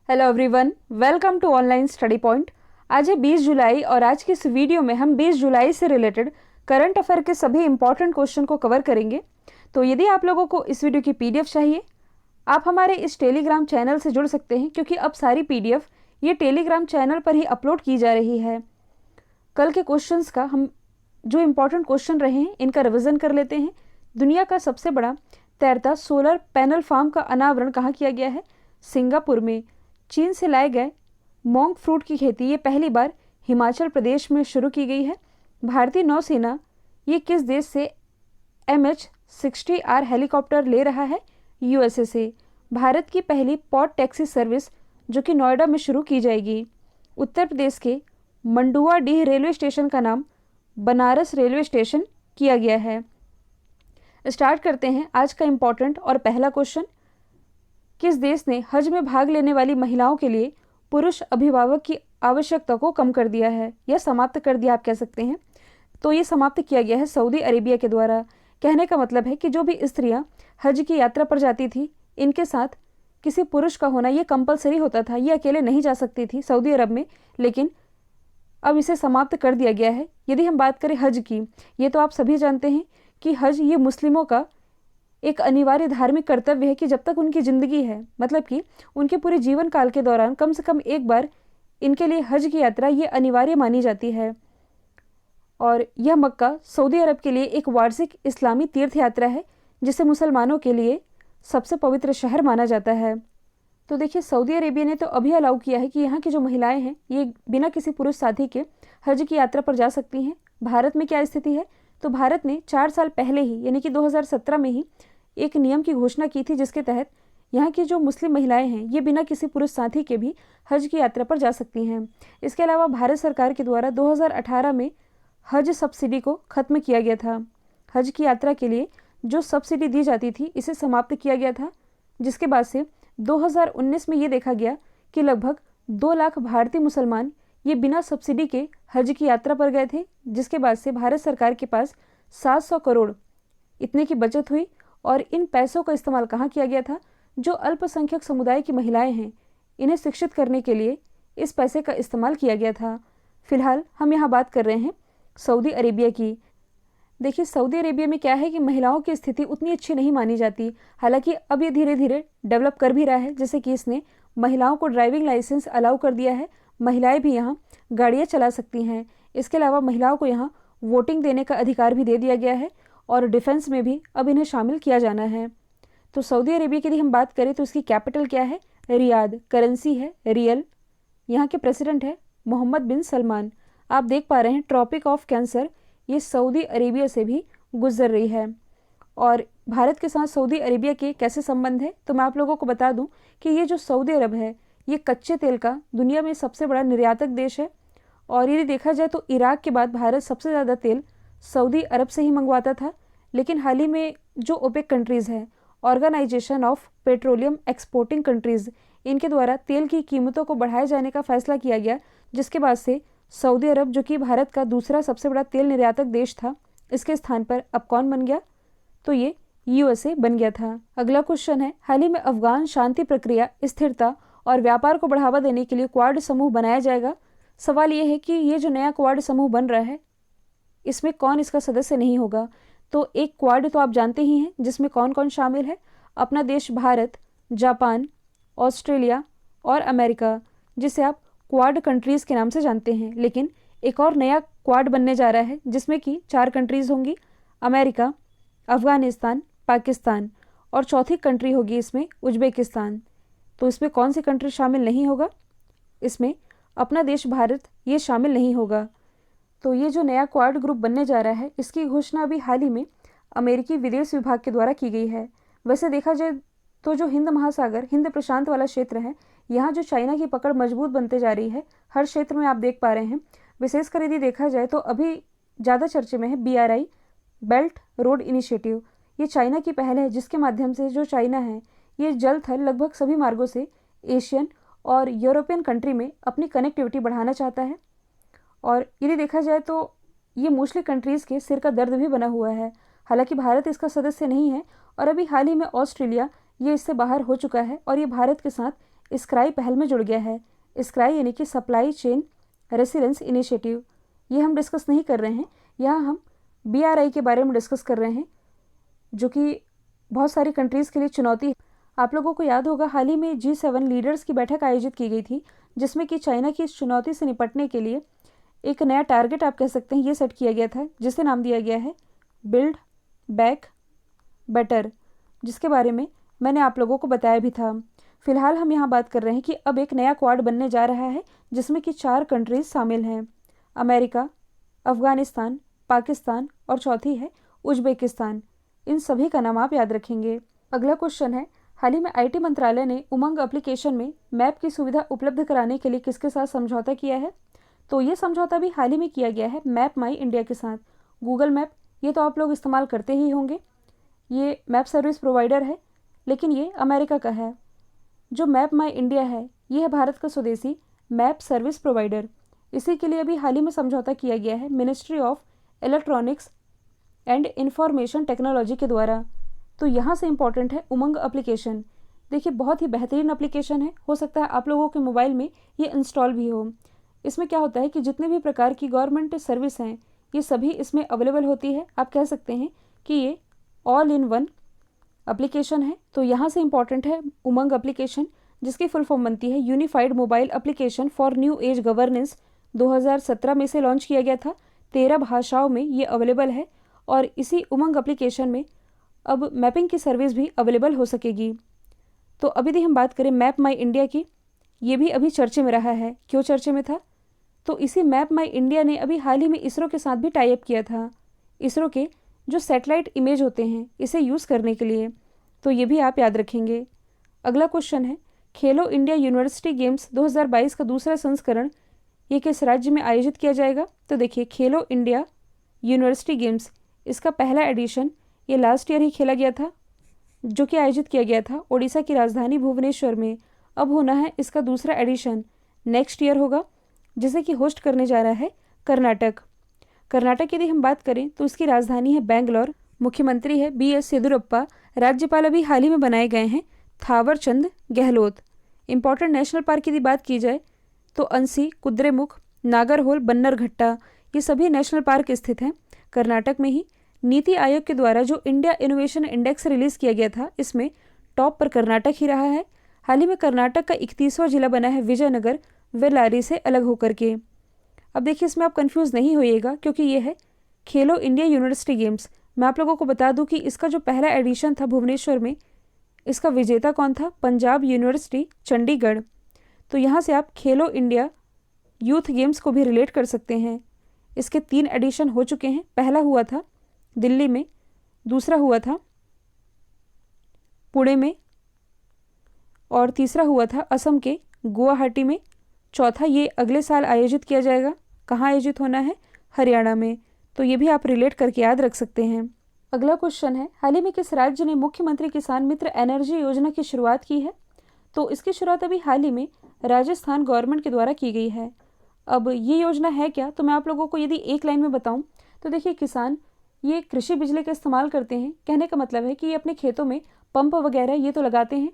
Hello everyone, welcome to online study point. आज है 20 जुलाई और आज की इस वीडियो में हम 20 जुलाई से रिलेटेड करंट अफेयर के सभी इंपॉर्टेंट क्वेश्चन को कवर करेंगे। तो यदि आप लोगों को इस वीडियो की पीडीएफ चाहिए, आप हमारे इस टेलीग्राम चैनल से जुड़ सकते हैं, क्योंकि अब सारी पीडीएफ ये टेलीग्राम चैनल पर ही अपलोड की जा रही है। कल के क्वेश्चंस का हम जो इम्पोर्टेंट क्वेश्चन रहे हैं इनका रिविजन कर लेते हैं। दुनिया का सबसे बड़ा तैरता सोलर पैनल फार्म का अनावरण कहाँ किया गया है? सिंगापुर में। चीन से लाए गए मोंग फ्रूट की खेती ये पहली बार हिमाचल प्रदेश में शुरू की गई है। भारतीय नौसेना ये किस देश से MH-60R हेलीकॉप्टर ले रहा है? USA से। भारत की पहली पॉड टैक्सी सर्विस जो कि नोएडा में शुरू की जाएगी। उत्तर प्रदेश के मंडुआडीह रेलवे स्टेशन का नाम बनारस रेलवे स्टेशन किया गया है। स्टार्ट करते हैं आज का इम्पोर्टेंट और पहला क्वेश्चन। किस देश ने हज में भाग लेने वाली महिलाओं के लिए पुरुष अभिभावक की आवश्यकता को कम कर दिया है या समाप्त कर दिया, आप कह सकते हैं? तो ये समाप्त किया गया है सऊदी अरेबिया के द्वारा। कहने का मतलब है कि जो भी स्त्रियां हज की यात्रा पर जाती थी, इनके साथ किसी पुरुष का होना ये कंपलसरी होता था, ये अकेले नहीं जा सकती थी सऊदी अरब में, लेकिन अब इसे समाप्त कर दिया गया है। यदि हम बात करें हज की, ये तो आप सभी जानते हैं कि हज ये मुस्लिमों का एक अनिवार्य धार्मिक कर्तव्य है कि जब तक उनकी ज़िंदगी है, मतलब कि उनके पूरे जीवन काल के दौरान कम से कम एक बार इनके लिए हज की यात्रा ये अनिवार्य मानी जाती है। और यह मक्का सऊदी अरब के लिए एक वार्षिक इस्लामी तीर्थ यात्रा है, जिसे मुसलमानों के लिए सबसे पवित्र शहर माना जाता है। तो देखिए, सऊदी अरेबिया ने तो अभी अलाउ किया है कि यहाँ की जो महिलाएं हैं ये बिना किसी पुरुष साथी के हज की यात्रा पर जा सकती हैं। भारत में क्या स्थिति है? तो भारत ने 4 साल पहले ही, यानी कि 2017 में ही एक नियम की घोषणा की थी, जिसके तहत यहाँ की जो मुस्लिम महिलाएं हैं ये बिना किसी पुरुष साथी के भी हज की यात्रा पर जा सकती हैं। इसके अलावा भारत सरकार के द्वारा 2018 में हज सब्सिडी को खत्म किया गया था। हज की यात्रा के लिए जो सब्सिडी दी जाती थी इसे समाप्त किया गया था, जिसके बाद से 2019 में ये देखा गया कि लगभग 2 लाख भारतीय मुसलमान ये बिना सब्सिडी के हज की यात्रा पर गए थे, जिसके बाद से भारत सरकार के पास 700 करोड़ इतने की बचत हुई। और इन पैसों का इस्तेमाल कहाँ किया गया था? जो अल्पसंख्यक समुदाय की महिलाएं हैं इन्हें शिक्षित करने के लिए इस पैसे का इस्तेमाल किया गया था। फिलहाल हम यहाँ बात कर रहे हैं सऊदी अरेबिया की। देखिए, सऊदी अरेबिया में क्या है कि महिलाओं की स्थिति उतनी अच्छी नहीं मानी जाती, हालांकि अब ये धीरे धीरे डेवलप कर भी रहा है। जैसे कि इसने महिलाओं को ड्राइविंग लाइसेंस अलाउ कर दिया है, महिलाएं भी यहाँ गाड़ियाँ चला सकती हैं। इसके अलावा महिलाओं को यहाँ वोटिंग देने का अधिकार भी दे दिया गया है और डिफेंस में भी अब इन्हें शामिल किया जाना है। तो सऊदी अरेबिया की यदि हम बात करें तो इसकी कैपिटल क्या है? रियाद। करेंसी है रियल। यहाँ के प्रेसिडेंट है मोहम्मद बिन सलमान। आप देख पा रहे हैं ट्रॉपिक ऑफ कैंसर ये सऊदी अरेबिया से भी गुजर रही है। और भारत के साथ सऊदी अरेबिया के कैसे संबंध है, तो मैं आप लोगों को बता दूं कि ये जो सऊदी अरब है ये कच्चे तेल का दुनिया में सबसे बड़ा निर्यातक देश है। और यदि देखा जाए तो इराक के बाद भारत सबसे ज़्यादा तेल सऊदी अरब से ही मंगवाता था। लेकिन हाल ही में जो ओपेक कंट्रीज़ है, organisation of petroleum exporting countries, इनके द्वारा तेल की कीमतों को बढ़ाए जाने का फैसला किया गया, जिसके बाद से सऊदी अरब, जो कि भारत का दूसरा सबसे बड़ा तेल निर्यातक देश था, इसके स्थान पर अब कौन बन गया? तो ये USA बन गया था। अगला क्वेश्चन है, हाल ही में अफगान शांति प्रक्रिया, स्थिरता और व्यापार को बढ़ावा देने के लिए क्वाड समूह बनाया जाएगा। सवाल ये है कि ये जो नया क्वाड समूह बन रहा है इसमें कौन इसका सदस्य नहीं होगा? तो एक क्वाड तो आप जानते ही हैं, जिसमें कौन कौन शामिल है? अपना देश भारत, जापान, ऑस्ट्रेलिया और अमेरिका, जिसे आप क्वाड कंट्रीज़ के नाम से जानते हैं। लेकिन एक और नया क्वाड बनने जा रहा है जिसमें कि 4 कंट्रीज़ होंगी, अमेरिका, अफगानिस्तान, पाकिस्तान, और चौथी कंट्री होगी इसमें उज्बेकिस्तान। तो इसमें कौन सी कंट्री शामिल नहीं होगा? इसमें अपना देश भारत ये शामिल नहीं होगा। तो ये जो नया क्वाड ग्रुप बनने जा रहा है इसकी घोषणा अभी हाल ही में अमेरिकी विदेश विभाग के द्वारा की गई है। वैसे देखा जाए तो जो हिंद महासागर, हिंद प्रशांत वाला क्षेत्र है, यहाँ जो चाइना की पकड़ मजबूत बनते जा रही है हर क्षेत्र में, आप देख पा रहे हैं। विशेषकर यदि देखा जाए तो अभी ज़्यादा चर्चे में है BRI, बेल्ट रोड इनिशिएटिव। ये चाइना की पहल है जिसके माध्यम से जो चाइना है ये जल थल लगभग सभी मार्गों से एशियन और यूरोपियन कंट्री में अपनी कनेक्टिविटी बढ़ाना चाहता है। और यदि देखा जाए तो ये मोस्टली कंट्रीज़ के सिर का दर्द भी बना हुआ है। हालांकि भारत इसका सदस्य नहीं है और अभी हाल ही में ऑस्ट्रेलिया ये इससे बाहर हो चुका है और ये भारत के साथ स्क्राई पहल में जुड़ गया है। स्क्राई यानी कि सप्लाई चेन रेसिलेंस इनिशिएटिव। ये हम डिस्कस नहीं कर रहे हैं, यहाँ हम BRI के बारे में डिस्कस कर रहे हैं, जो कि बहुत सारी कंट्रीज़ के लिए चुनौती है। आप लोगों को याद होगा हाल ही में G7 लीडर्स की बैठक आयोजित की गई थी, जिसमें कि चाइना की इस चुनौती से निपटने के लिए एक नया टारगेट आप कह सकते हैं ये सेट किया गया था, जिसे नाम दिया गया है बिल्ड बैक बेटर, जिसके बारे में मैंने आप लोगों को बताया भी था। फिलहाल हम यहाँ बात कर रहे हैं कि अब एक नया क्वाड बनने जा रहा है, जिसमें कि 4 कंट्रीज शामिल हैं, अमेरिका, अफगानिस्तान, पाकिस्तान और चौथी है उज्बेकिस्तान। इन सभी का नाम आप याद रखेंगे। अगला क्वेश्चन है, हाल ही में IT मंत्रालय ने उमंग एप्लीकेशन में मैप की सुविधा उपलब्ध कराने के लिए किसके साथ समझौता किया है? तो ये समझौता भी हाल ही में किया गया है मैप माई इंडिया के साथ। गूगल मैप ये तो आप लोग इस्तेमाल करते ही होंगे, ये मैप सर्विस प्रोवाइडर है, लेकिन ये अमेरिका का है। जो मैप माई इंडिया है ये है भारत का स्वदेशी मैप सर्विस प्रोवाइडर। इसी के लिए अभी हाल ही में समझौता किया गया है ministry of electronics and information technology के द्वारा। तो यहाँ से इम्पॉर्टेंट है उमंग एप्लीकेशन। देखिए बहुत ही बेहतरीन एप्लीकेशन है, हो सकता है आप लोगों के मोबाइल में ये इंस्टॉल भी हो। इसमें क्या होता है कि जितने भी प्रकार की गवर्नमेंट सर्विस हैं ये सभी इसमें अवेलेबल होती है। आप कह सकते हैं कि ये ऑल इन वन एप्लीकेशन है। तो यहाँ से इम्पॉर्टेंट है उमंग एप्लीकेशन, जिसकी फुल फॉर्म बनती है unified mobile application for new age governance. 2017 में इसे लॉन्च किया गया था, 13 भाषाओं में ये अवेलेबल है और इसी उमंग एप्लीकेशन में अब मैपिंग की सर्विस भी अवेलेबल हो सकेगी। तो अभी यदि हम बात करें मैप माई इंडिया की, ये भी अभी चर्चे में रहा है। क्यों चर्चे में था? तो इसी मैप माई इंडिया ने अभी हाल ही में इसरो के साथ भी टाई अप किया था, इसरो के जो सैटेलाइट इमेज होते हैं इसे यूज़ करने के लिए। तो ये भी आप याद रखेंगे। अगला क्वेश्चन है, खेलो इंडिया यूनिवर्सिटी गेम्स 2022 का दूसरा संस्करण ये किस राज्य में आयोजित किया जाएगा? तो देखिए खेलो इंडिया यूनिवर्सिटी गेम्स इसका पहला एडिशन ये लास्ट ईयर ही खेला गया था, जो कि आयोजित किया गया था ओडिशा की राजधानी भुवनेश्वर में। अब होना है इसका दूसरा एडिशन, नेक्स्ट ईयर होगा, जिसे कि होस्ट करने जा रहा है कर्नाटक। कर्नाटक यदि हम बात करें तो इसकी राजधानी है बेंगलोर, मुख्यमंत्री है BS येदियुरप्पा, राज्यपाल अभी हाल ही में बनाए गए हैं Thawar Chand Gehlot. Important national park की बात की जाए तो अंसी, कुद्रेमुख, नागरहोल, बन्नरघट्टा ये सभी नेशनल पार्क स्थित हैं कर्नाटक में ही। नीति आयोग के द्वारा जो इंडिया इनोवेशन इंडेक्स रिलीज़ किया गया था, इसमें टॉप पर कर्नाटक ही रहा है। हाल ही में कर्नाटक का 31वां जिला बना है विजयनगर वेल्लारी से अलग होकर के। अब देखिए इसमें आप कंफ्यूज नहीं होइएगा, क्योंकि ये है खेलो इंडिया यूनिवर्सिटी गेम्स। मैं आप लोगों को बता दूं कि इसका जो पहला एडिशन था भुवनेश्वर में, इसका विजेता कौन था? पंजाब यूनिवर्सिटी चंडीगढ़। तो यहाँ से आप खेलो इंडिया यूथ गेम्स को भी रिलेट कर सकते हैं। इसके 3 एडिशन हो चुके हैं। पहला हुआ था दिल्ली में, दूसरा हुआ था पुणे में और तीसरा हुआ था असम के गुवाहाटी में। चौथा ये अगले साल आयोजित किया जाएगा। कहाँ आयोजित होना है? हरियाणा में। तो ये भी आप रिलेट करके याद रख सकते हैं। अगला क्वेश्चन है, हाल ही में किस राज्य ने मुख्यमंत्री किसान मित्र एनर्जी योजना की शुरुआत की है? तो इसकी शुरुआत अभी हाल ही में राजस्थान गवर्नमेंट के द्वारा की गई है। अब ये योजना है क्या? तो मैं आप लोगों को यदि एक लाइन में बताऊं तो देखिए किसान ये कृषि बिजली का इस्तेमाल करते हैं। कहने का मतलब है कि ये अपने खेतों में पंप वगैरह ये तो लगाते हैं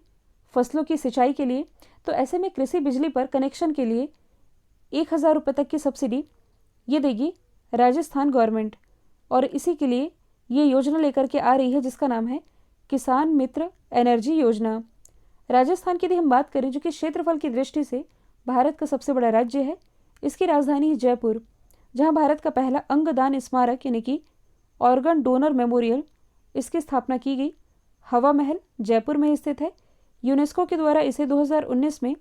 फसलों की सिंचाई के लिए। तो ऐसे में कृषि बिजली पर कनेक्शन के लिए 1000 रुपये तक की सब्सिडी ये देगी राजस्थान गवर्नमेंट, और इसी के लिए ये योजना लेकर के आ रही है जिसका नाम है किसान मित्र एनर्जी योजना। राजस्थान की यदि हम बात करें, जो कि क्षेत्रफल की दृष्टि से भारत का सबसे बड़ा राज्य है, इसकी राजधानी है जयपुर, जहां भारत का पहला अंगदान स्मारक यानी कि ऑर्गन डोनर मेमोरियल इसकी स्थापना की गई। हवा महल जयपुर में स्थित है। यूनेस्को के द्वारा इसे 2019 में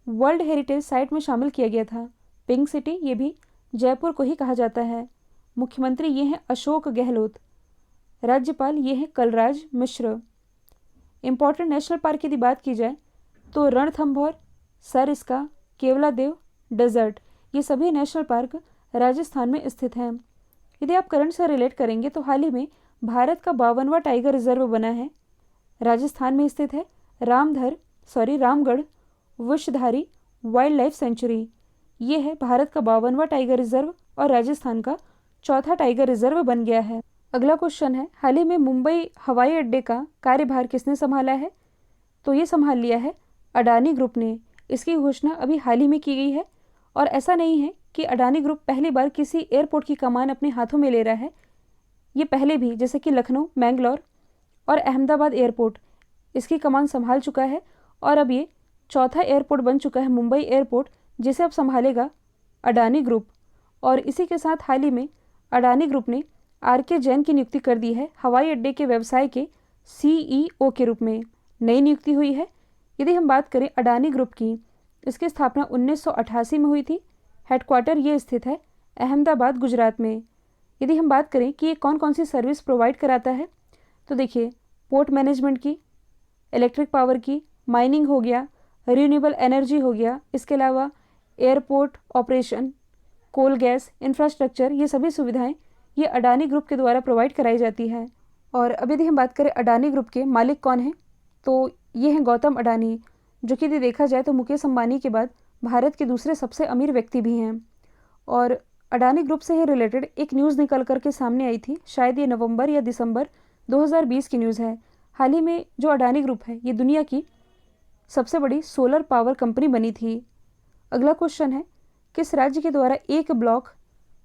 वर्ल्ड हेरिटेज साइट में शामिल किया गया था। पिंक सिटी ये भी जयपुर को ही कहा जाता है। मुख्यमंत्री ये हैं अशोक गहलोत, राज्यपाल ये हैं Kalraj Mishra. Important national park की यदि बात की जाए तो रणथंभौर, सरिस्का, केवलादेव डेजर्ट ये सभी नेशनल पार्क राजस्थान में स्थित हैं। यदि आप करंट से रिलेट करेंगे तो हाल ही में भारत का 52वां टाइगर रिजर्व बना है, राजस्थान में स्थित है Ramgarh Vishdhari wild life sanctuary. ये है भारत का 52वां टाइगर रिजर्व और राजस्थान का चौथा टाइगर रिजर्व बन गया है। अगला क्वेश्चन है, हाल ही में मुंबई हवाई अड्डे का कार्यभार किसने संभाला है? तो ये संभाल लिया है अडानी ग्रुप ने इसकी घोषणा अभी हाल ही में की गई है। और ऐसा नहीं है कि अडानी ग्रुप पहली बार किसी एयरपोर्ट की कमान अपने हाथों में ले रहा है। ये पहले भी जैसे कि लखनऊ, मैंगलोर और अहमदाबाद एयरपोर्ट इसकी कमान संभाल चुका है। और अब ये चौथा एयरपोर्ट बन चुका है, मुंबई एयरपोर्ट, जिसे अब संभालेगा अडानी ग्रुप। और इसी के साथ हाल ही में अडानी ग्रुप ने आर.के. जैन की नियुक्ति कर दी है हवाई अड्डे के व्यवसाय के CEO के रूप में। नई नियुक्ति हुई है। यदि हम बात करें अडानी ग्रुप की, इसकी स्थापना 1988 में हुई थी। हेडक्वार्टर ये स्थित है अहमदाबाद, गुजरात में। यदि हम बात करें कि ये कौन कौन सी सर्विस प्रोवाइड कराता है, तो देखिए पोर्ट मैनेजमेंट की, इलेक्ट्रिक पावर की, माइनिंग हो गया, रिन्यूएबल एनर्जी हो गया, इसके अलावा airport operation, coal gas, infrastructure, ये सभी सुविधाएं ये अडानी ग्रुप के द्वारा प्रोवाइड कराई जाती है। और अब यदि हम बात करें अडानी ग्रुप के मालिक कौन हैं, तो ये हैं गौतम अडानी, जो कि यदि देखा जाए तो मुकेश अंबानी के बाद भारत के दूसरे सबसे अमीर व्यक्ति भी हैं। और अडानी ग्रुप से ही रिलेटेड एक न्यूज़ निकल कर के सामने आई थी, शायद ये नवंबर या दिसंबर 2020 की न्यूज़ है। हाल ही में जो अडानी ग्रुप है ये दुनिया की सबसे बड़ी सोलर पावर कंपनी बनी थी। अगला क्वेश्चन है, किस राज्य के द्वारा एक ब्लॉक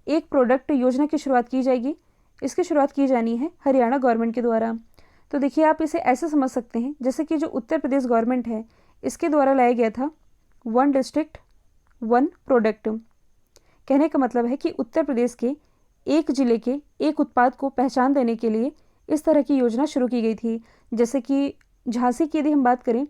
एक प्रोडक्ट योजना की शुरुआत की जाएगी? इसकी शुरुआत की जानी है हरियाणा गवर्नमेंट के द्वारा। तो देखिए आप इसे ऐसे समझ सकते हैं जैसे कि जो उत्तर प्रदेश गवर्नमेंट है इसके द्वारा लाया गया था 1 डिस्ट्रिक्ट 1 प्रोडक्ट। कहने का मतलब है कि उत्तर प्रदेश के एक जिले के एक उत्पाद को पहचान देने के लिए इस तरह की योजना शुरू की गई थी। जैसे कि झांसी की यदि हम बात करें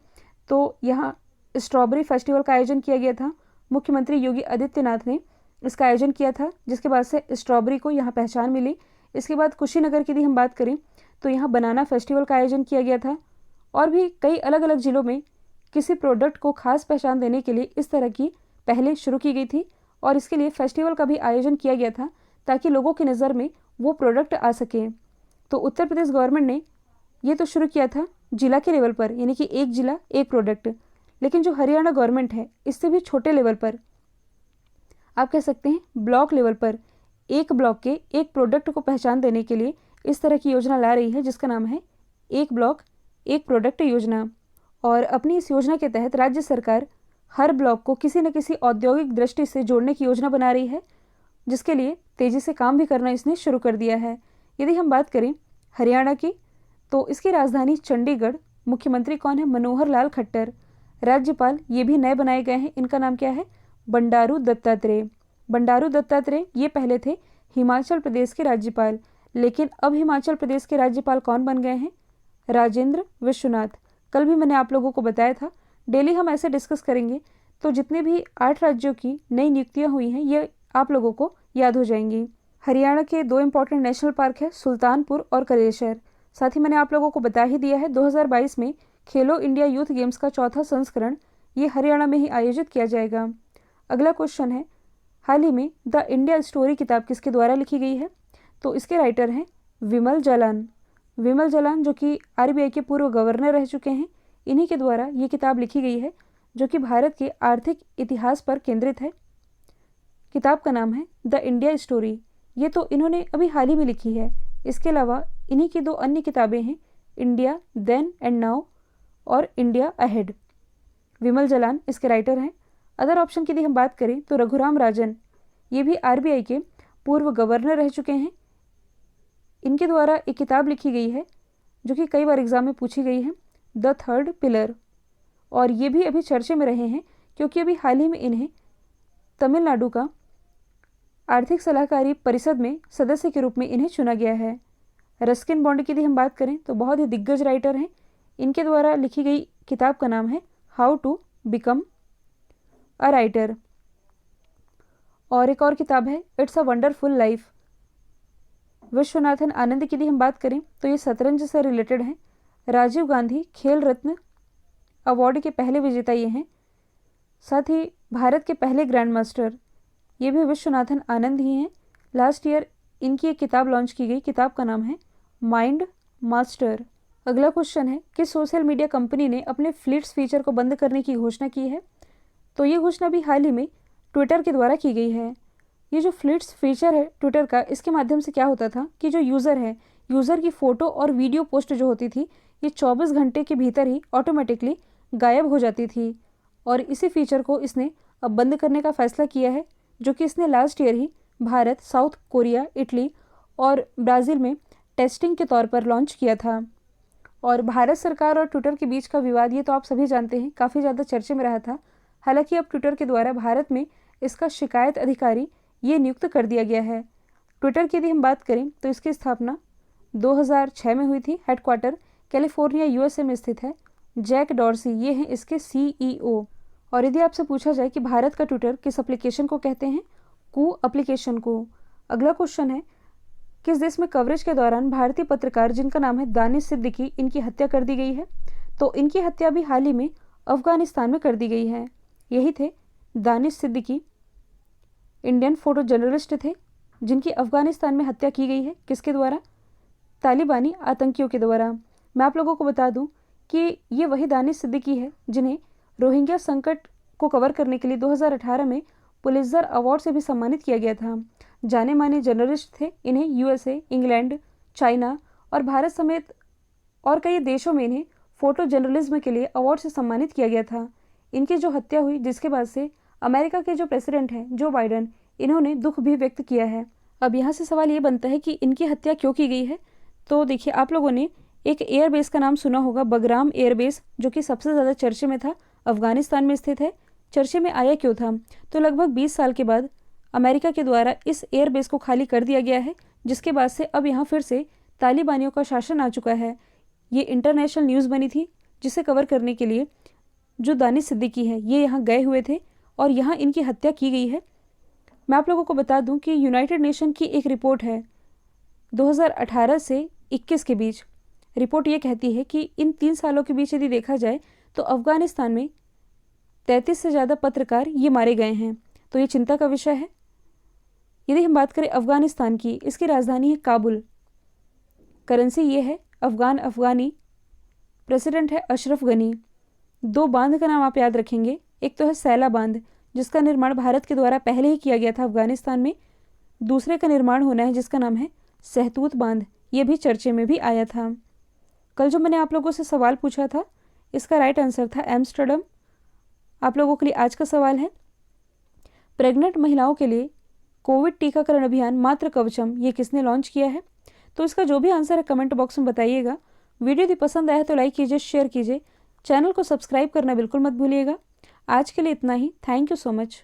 तो यहाँ स्ट्रॉबेरी फेस्टिवल का आयोजन किया गया था। मुख्यमंत्री योगी आदित्यनाथ ने इसका आयोजन किया था, जिसके बाद से स्ट्रॉबेरी को यहाँ पहचान मिली। इसके बाद कुशीनगर की यदि हम बात करें तो यहाँ बनाना फेस्टिवल का आयोजन किया गया था। और भी कई अलग अलग ज़िलों में किसी प्रोडक्ट को खास पहचान देने के लिए इस तरह की पहले शुरू की गई थी। और इसके लिए फेस्टिवल का भी आयोजन किया गया था ताकि लोगों की नज़र में वो प्रोडक्ट आ सके। तो उत्तर प्रदेश गवर्नमेंट ने ये तो शुरू किया था जिला के लेवल पर, यानी कि एक जिला एक प्रोडक्ट। लेकिन जो हरियाणा गवर्नमेंट है इससे भी छोटे लेवल पर, आप कह सकते हैं ब्लॉक लेवल पर, एक ब्लॉक के एक प्रोडक्ट को पहचान देने के लिए इस तरह की योजना ला रही है, जिसका नाम है एक ब्लॉक एक प्रोडक्ट योजना। और अपनी इस योजना के तहत राज्य सरकार हर ब्लॉक को किसी न किसी औद्योगिक दृष्टि से जोड़ने की योजना बना रही है, जिसके लिए तेज़ी से काम भी करना इसने शुरू कर दिया है। यदि हम बात करें हरियाणा की, तो इसकी राजधानी चंडीगढ़। मुख्यमंत्री कौन है? मनोहर लाल खट्टर। राज्यपाल ये भी नए बनाए गए हैं, इनका नाम क्या है? बंडारू दत्तात्रेय। बंडारू दत्तात्रेय ये पहले थे हिमाचल प्रदेश के राज्यपाल, लेकिन अब हिमाचल प्रदेश के राज्यपाल कौन बन गए हैं? राजेंद्र विश्वनाथ। कल भी मैंने आप लोगों को बताया था, डेली हम ऐसे डिस्कस करेंगे तो जितने भी 8 राज्यों की नई नियुक्तियां हुई हैं ये आप लोगों को याद हो जाएंगी। हरियाणा के 2 इंपॉर्टेंट नेशनल पार्क है, सुल्तानपुर और कलेश्वर। साथ ही मैंने आप लोगों को बता ही दिया है 2022 में खेलो इंडिया यूथ गेम्स का चौथा संस्करण ये हरियाणा में ही आयोजित किया जाएगा। अगला क्वेश्चन है, हाल ही में द इंडिया स्टोरी किताब किसके द्वारा लिखी गई है? तो इसके राइटर हैं विमल जालान। विमल जालान जो कि RBI के पूर्व गवर्नर रह चुके हैं, इन्हीं के द्वारा ये किताब लिखी गई है जो कि भारत के आर्थिक इतिहास पर केंद्रित है। किताब का नाम है द इंडिया स्टोरी। ये तो इन्होंने अभी हाल ही में लिखी है। इसके अलावा इन्हीं की 2 अन्य किताबें हैं, इंडिया देन एंड नाउ और इंडिया अहेड। विमल जालान इसके राइटर हैं। अदर ऑप्शन की यदि हम बात करें तो रघुराम राजन, ये भी RBI के पूर्व गवर्नर रह चुके हैं। इनके द्वारा एक किताब लिखी गई है जो कि कई बार एग्जाम में पूछी गई है, द थर्ड पिलर। और ये भी अभी चर्चे में रहे हैं क्योंकि अभी हाल ही में इन्हें तमिलनाडु का आर्थिक सलाहकारी परिषद में सदस्य के रूप में इन्हें चुना गया है। रस्किन बॉन्ड की यदि हम बात करें तो बहुत ही दिग्गज राइटर हैं। इनके द्वारा लिखी गई किताब का नाम है how to become a writer. और एक और किताब है it's a wonderful life. Viswanathan Anand की यदि हम बात करें तो ये शतरंज से रिलेटेड हैं। राजीव गांधी खेल रत्न अवार्ड के पहले विजेता ये हैं। साथ ही भारत के पहले ग्रैंड मास्टर ये भी विश्वनाथन आनंद ही हैं। लास्ट ईयर इनकी एक किताब लॉन्च की गई, किताब का नाम है माइंड मास्टर। अगला क्वेश्चन है, किस सोशल मीडिया कंपनी ने अपने फ्लिट्स फीचर को बंद करने की घोषणा की है? तो ये घोषणा भी हाल ही में ट्विटर के द्वारा की गई है। ये जो फ्लिट्स फीचर है ट्विटर का, इसके माध्यम से क्या होता था कि जो यूज़र है, यूज़र की फ़ोटो और वीडियो पोस्ट जो होती थी ये 24 घंटे के भीतर ही ऑटोमेटिकली गायब हो जाती थी और इसी फीचर को इसने अब बंद करने का फैसला किया है, जो कि इसने लास्ट ईयर ही भारत, साउथ कोरिया, इटली और ब्राज़ील में टेस्टिंग के तौर पर लॉन्च किया था। और भारत सरकार और ट्विटर के बीच का विवाद, ये तो आप सभी जानते हैं, काफ़ी ज़्यादा चर्चे में रहा था। हालांकि अब ट्विटर के द्वारा भारत में इसका शिकायत अधिकारी ये नियुक्त कर दिया गया है। ट्विटर की यदि हम बात करें तो इसकी स्थापना 2006 में हुई थी। हेडक्वार्टर कैलिफोर्निया यूएसए में स्थित है। जैक डॉर्सी ये हैं इसके सीईओ। और यदि आपसे पूछा जाए कि भारत का ट्विटर किस एप्लीकेशन को कहते हैं, कू एप्लीकेशन को। अगला क्वेश्चन है, किस देश में कवरेज के दौरान भारतीय पत्रकार जिनका नाम है दानिश सिद्दीकी, इनकी हत्या कर दी गई है? तो इनकी हत्या भी हाल ही में अफगानिस्तान में कर दी गई है। यही थे Danish Siddiqui, Indian photo journalist थे, जिनकी अफगानिस्तान में हत्या की गई है। किसके द्वारा? तालिबानी आतंकियों के द्वारा। मैं आप लोगों को बता दूं कि ये वही दानिश सिद्दीकी है जिन्हें रोहिंग्या संकट को कवर करने के लिए 2018 में पुलित्जर अवार्ड से भी सम्मानित किया गया था। जाने माने जर्नलिस्ट थे। इन्हें यूएसए, इंग्लैंड, चाइना और भारत समेत और कई देशों में इन्हें फोटो जर्नलिज्म के लिए अवार्ड से सम्मानित किया गया था। इनकी जो हत्या हुई, जिसके बाद से अमेरिका के जो प्रेसिडेंट हैं जो बाइडन, इन्होंने दुख भी व्यक्त किया है। अब यहाँ से सवाल ये बनता है कि इनकी हत्या क्यों की गई है। तो देखिए, आप लोगों ने एक एयरबेस का नाम सुना होगा, बगराम एयरबेस, जो कि सबसे ज़्यादा चर्चे में था, अफगानिस्तान में स्थित है। चर्चे में आया क्यों था? तो लगभग 20 साल के बाद अमेरिका के द्वारा इस एयरबेस को खाली कर दिया गया है, जिसके बाद से अब यहाँ फिर से तालिबानियों का शासन आ चुका है। ये इंटरनेशनल न्यूज़ बनी थी, जिसे कवर करने के लिए जो दानिश सिद्दीकी है ये यहाँ गए हुए थे और यहाँ इनकी हत्या की गई है। मैं आप लोगों को बता दूं कि यूनाइटेड नेशन की एक रिपोर्ट है 2018 से 21 के बीच। रिपोर्ट ये कहती है कि इन 3 सालों के बीच यदि देखा जाए तो अफगानिस्तान में 33 से ज़्यादा पत्रकार ये मारे गए हैं। तो ये चिंता का विषय है। यदि हम बात करें अफगानिस्तान की, इसकी राजधानी है काबुल, करेंसी ये है अफगानी, प्रेसिडेंट है अशरफ गनी। 2 बांध का नाम आप याद रखेंगे, एक तो है सैला बांध, जिसका निर्माण भारत के द्वारा पहले ही किया गया था अफगानिस्तान में। दूसरे का निर्माण होना है जिसका नाम है सहतूत बांध, ये भी चर्चे में भी आया था। कल जो मैंने आप लोगों से सवाल पूछा था, इसका राइट आंसर था एम्स्टर्डम। आप लोगों के लिए आज का सवाल है, प्रेग्नेंट महिलाओं के लिए कोविड टीकाकरण अभियान मातृ कवचम ये किसने लॉन्च किया है? तो इसका जो भी आंसर है कमेंट बॉक्स में बताइएगा। वीडियो यदि पसंद आया तो लाइक कीजिए, शेयर कीजिए, चैनल को सब्सक्राइब करना बिल्कुल मत भूलिएगा। आज के लिए इतना ही। Thank you so much.